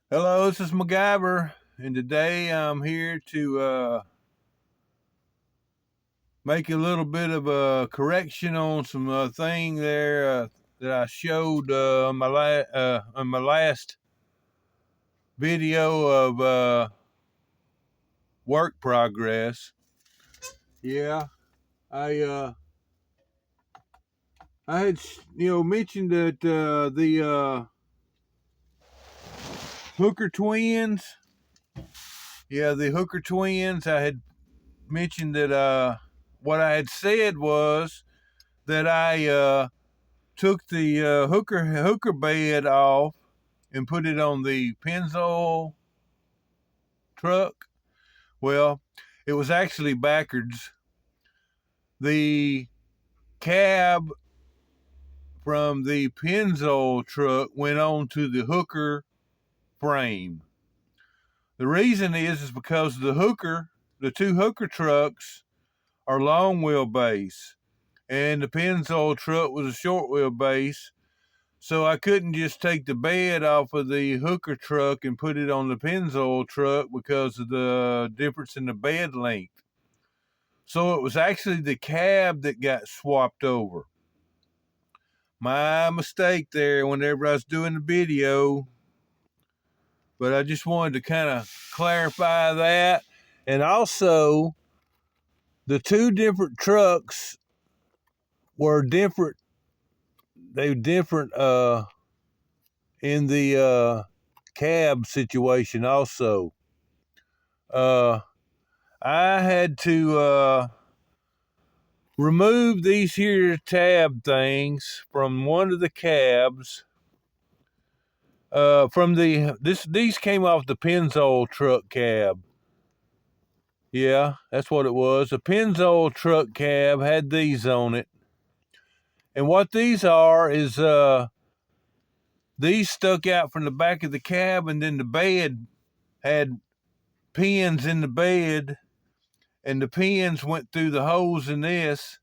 Hello, this is MacGyver, and today I'm here to make a little bit of a correction on some thing there that I showed on my last video of work progress. Yeah, I uh, I had mentioned that the Hooker twins. Yeah, the Hooker twins. I had mentioned that what I had said was that I took the hooker bed off and put it on the Pennzoil truck. Well, it was actually backwards. The cab from the Pennzoil truck went on to the hooker frame. The reason is because the two hooker trucks are long wheelbase, and the Pennzoil truck was a short wheelbase. So I couldn't just take the bed off of the hooker truck and put it on the Pennzoil truck because of the difference in the bed length. So it was actually the cab that got swapped over. My mistake there whenever I was doing the video. But I just wanted to kind of clarify that. And also, the two different trucks were different. They were different in the cab situation also. I had to remove these here tab things from one of the cabs. These came off the Pennzoil truck cab. Yeah, that's what it was. The Pennzoil truck cab had these on it. And what these are is these stuck out from the back of the cab, and then the bed had pins in the bed, and the pins went through the holes in this,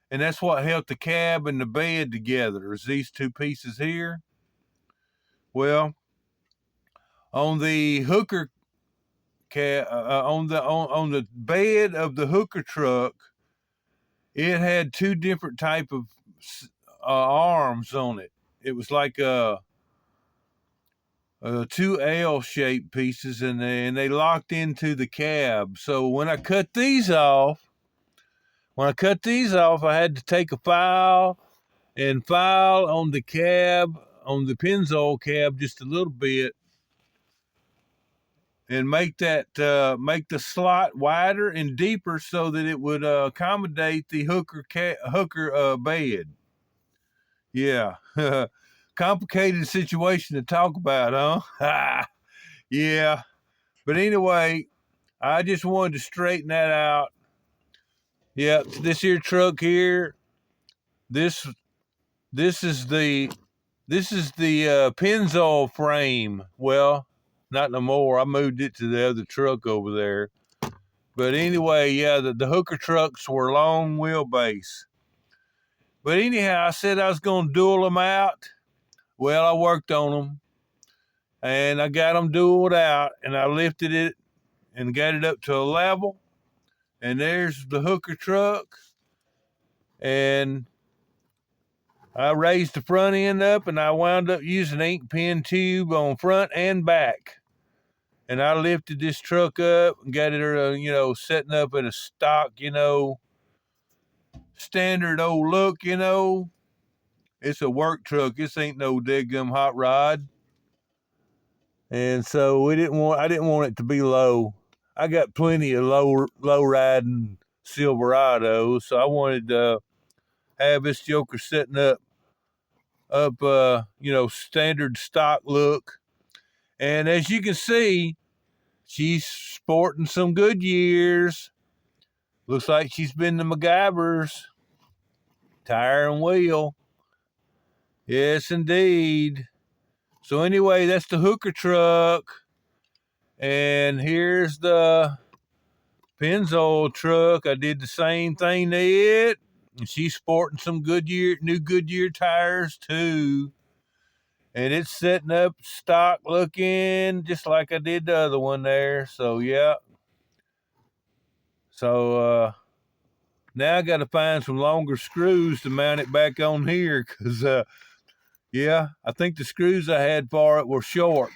and that's what held the cab and the bed together, is these two pieces here. Well, on the hooker on the bed of the hooker truck, it had two different type of arms on it. It was like two L-shaped pieces, and they locked into the cab. So when I cut these off, I had to take a file and file on the cab, on the Pennzoil cab, just a little bit, and make the slot wider and deeper so that it would accommodate the hooker bed. Yeah, complicated situation to talk about, huh? Yeah, but anyway, I just wanted to straighten that out. Yeah, this here truck here, this this is the Pennzoil frame. Well, not no more. I moved it to the other truck over there. But anyway, yeah, the hooker trucks were long wheelbase. But anyhow, I said I was going to dual them out. Well, I worked on them, and I got them dualed out, and I lifted it and got it up to a level. And there's the hooker truck. And I raised the front end up, and I wound up using an ink pen tube on front and back. And I lifted this truck up and got it, setting up in a stock, standard old look. It's a work truck. This ain't no deadgum hot rod. And so I didn't want it to be low. I got plenty of low riding Silverados, so I wanted to have this Joker setting up, standard stock look. And as you can see, she's sporting some Goodyears. Looks like she's been to MacGyver's. Tire and wheel. Yes, indeed. So anyway, that's the hooker truck. And here's the Pennzoil truck. I did the same thing to it. And she's sporting some new Goodyear tires too. and it's setting up stock looking just like I did the other one there. So yeah. So now I got to find some longer screws to mount it back on here, because yeah, I think the screws I had for it were short.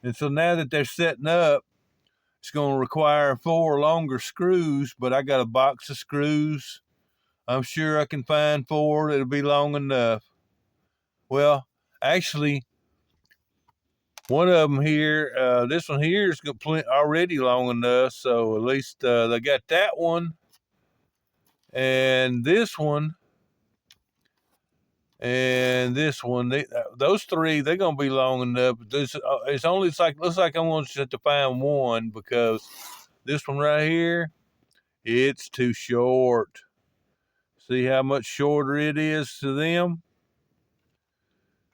And so now that they're setting up, it's going to require 4 longer screws, but I got a box of screws. I'm sure I can find 4 that'll be long enough. Well, actually, one of them here, this one here is already long enough, so at least they got that one. And this one, and this one, those 3, they're gonna be long enough. Looks like I'm gonna just have to find one, because this one right here, it's too short. See how much shorter it is to them?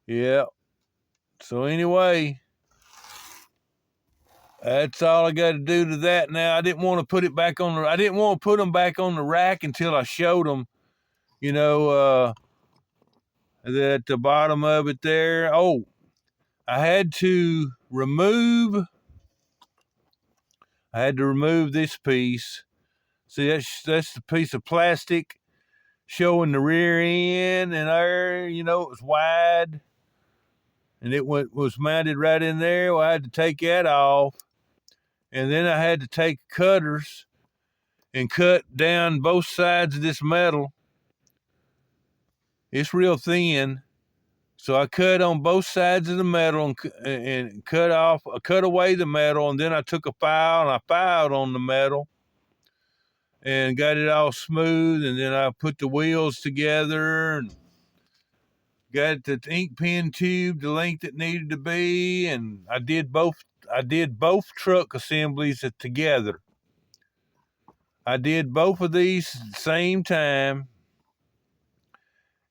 Yeah. So anyway, that's all I got to do to that. Now I didn't want to put it back on I didn't want to put them back on the rack until I showed them, at the bottom of it there. Oh, I had to remove this piece. See, that's the piece of plastic showing the rear end, and there, it was wide, and it was mounted right in there. Well, I had to take that off, and then I had to take cutters and cut down both sides of this metal. It's real thin. So I cut on both sides of the metal and cut away the metal, and then I took a file and I filed on the metal and got it all smooth, and then I put the wheels together and got the ink pen tube the length it needed to be, and I did both truck assemblies together. I did both of these at the same time,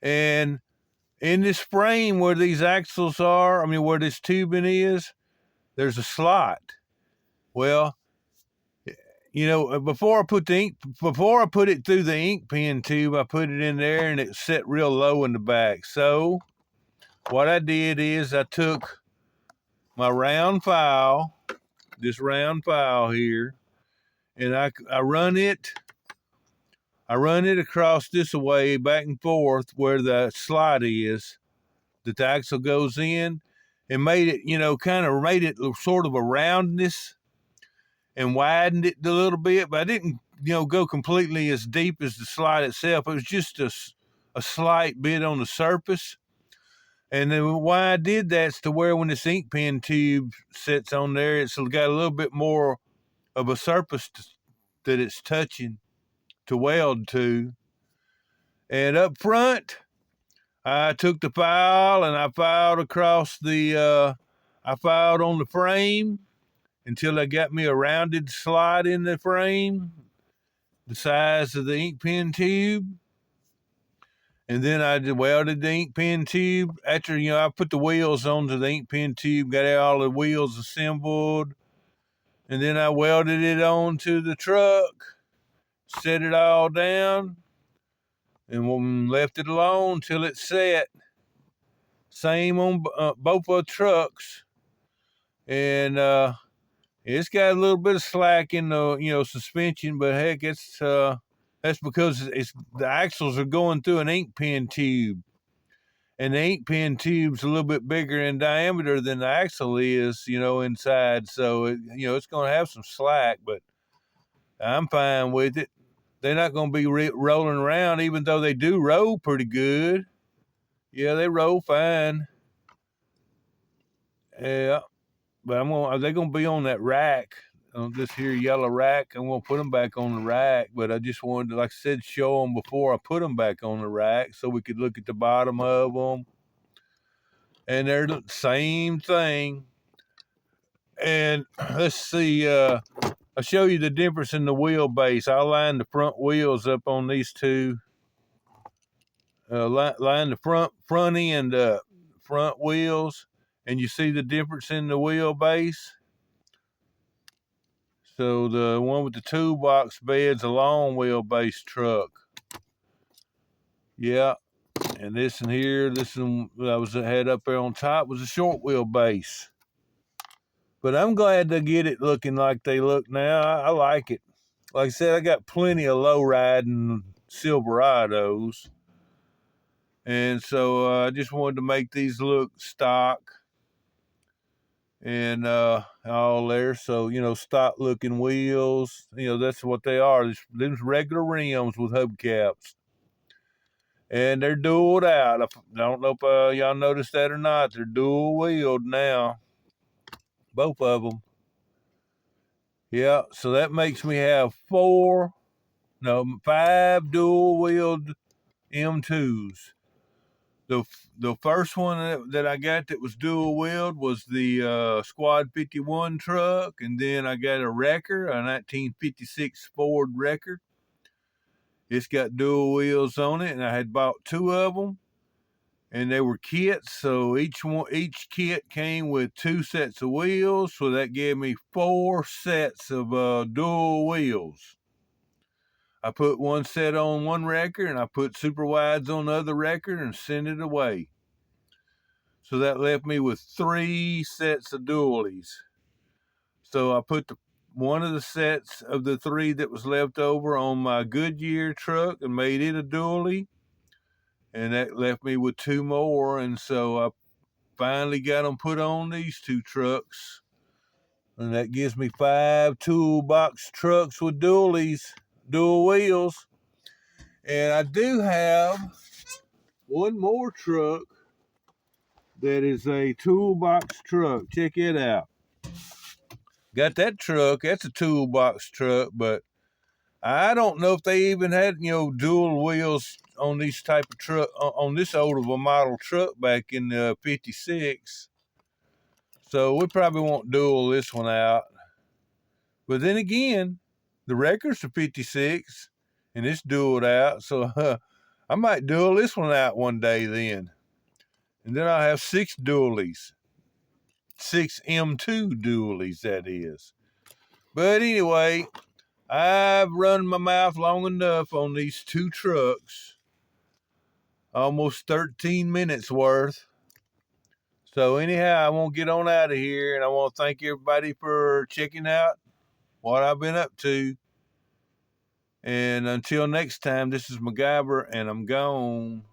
and in this frame where these axles are, where this tubing is, there's a slot. Well, before I put it through the ink pen tube, I put it in there and it set real low in the back. So what I did is I took my round file, this round file here, and I run it across this way back and forth where the slot is that the axle goes in, and made it, kind of made it sort of a roundness and widened it a little bit, but I didn't, go completely as deep as the slide itself. It was just a slight bit on the surface. And then why I did that's to where when this ink pen tube sits on there, it's got a little bit more of a surface that it's touching to weld to. And up front, I took the file and I filed on the frame until I got me a rounded slot in the frame, the size of the ink pen tube. And then I welded the ink pen tube. After, I put the wheels onto the ink pen tube, got all the wheels assembled, and then I welded it onto the truck, set it all down, and left it alone till it set. Same on both of the trucks. And it's got a little bit of slack in the suspension, but heck, that's because the axles are going through an ink pen tube, and the ink pen tube's a little bit bigger in diameter than the axle is, inside. So it's going to have some slack, but I'm fine with it. They're not going to be rolling around, even though they do roll pretty good. Yeah, they roll fine. Yeah. But they're gonna be on that rack, on this here yellow rack. I'm gonna put them back on the rack, but I just wanted to, like I said, show them before I put them back on the rack so we could look at the bottom of them. And they're the same thing. And let's see, I'll show you the difference in the wheelbase. I'll line the front wheels up on these two. Line the front end up, front wheels, and you see the difference in the wheelbase. So the one with the toolbox bed's a long wheelbase truck. Yeah. And this in here, this one I had up there on top was a short wheelbase. But I'm glad to get it looking like they look now. I like it. Like I said, I got plenty of low riding Silverados. And so I just wanted to make these look stock and all there. So, stock looking wheels. That's what they are. These regular rims with hubcaps. And they're dualed out. I don't know if y'all noticed that or not. They're dual wheeled now. Both of them. Yeah, so that makes me have 5 dual wheeled M2s. The first one that I got that was dual wheeled was the Squad 51 truck, and then I got a Wrecker, a 1956 Ford Wrecker. It's got dual wheels on it, and I had bought 2 of them, and they were kits. So each kit came with 2 sets of wheels, so that gave me 4 sets of dual wheels. I put 1 set on one Wrecker, and I put super wides on the other Wrecker and sent it away. So that left me with 3 sets of dualies. So I put one of the sets of the 3 that was left over on my Goodyear truck and made it a dually. And that left me with 2 more. And so I finally got them put on these 2 trucks. And that gives me 5 toolbox trucks with dual wheels. And I do have one more truck that is a toolbox truck. Check it out. Got that truck. That's a toolbox truck, but I don't know if they even had, dual wheels on these type of truck, on this old of a model truck back in the 56. So we probably won't dual this one out. But then again, the Wrecker's a 56 and it's dualed out. So I might dual this one out one day then. And then I'll have 6 dualies. 6 M2 dualies, that is. But anyway, I've run my mouth long enough on these 2 trucks. Almost 13 minutes worth. So anyhow, I want to get on out of here, and I want to thank everybody for checking out what I've been up to. And until next time, this is MacGyver, and I'm gone.